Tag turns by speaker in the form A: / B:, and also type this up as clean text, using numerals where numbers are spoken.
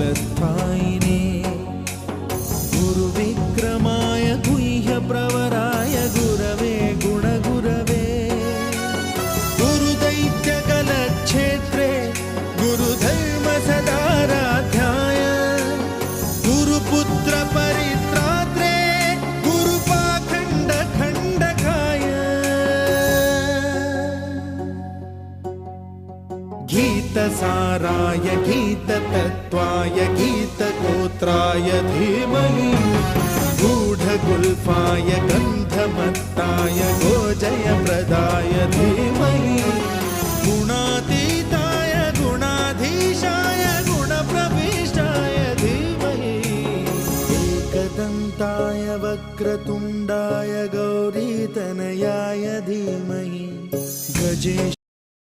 A: कालस्थायिने गुरुविक्रमाय गुह्यप्रवराय गुरवे गुणगुरवे गुरुदैत्यकलक्षेत्रे गुरुधर्मसदाराध्याय गुरुपुत्रपरित्रात्रे गुरुपाखण्डखण्डकाय गीतसाराय गीततत्त्वाय गीतगोत्राय धीमहि गूढगुल्फाय गन्धमत्ताय गोजयप्रदाय धीमहि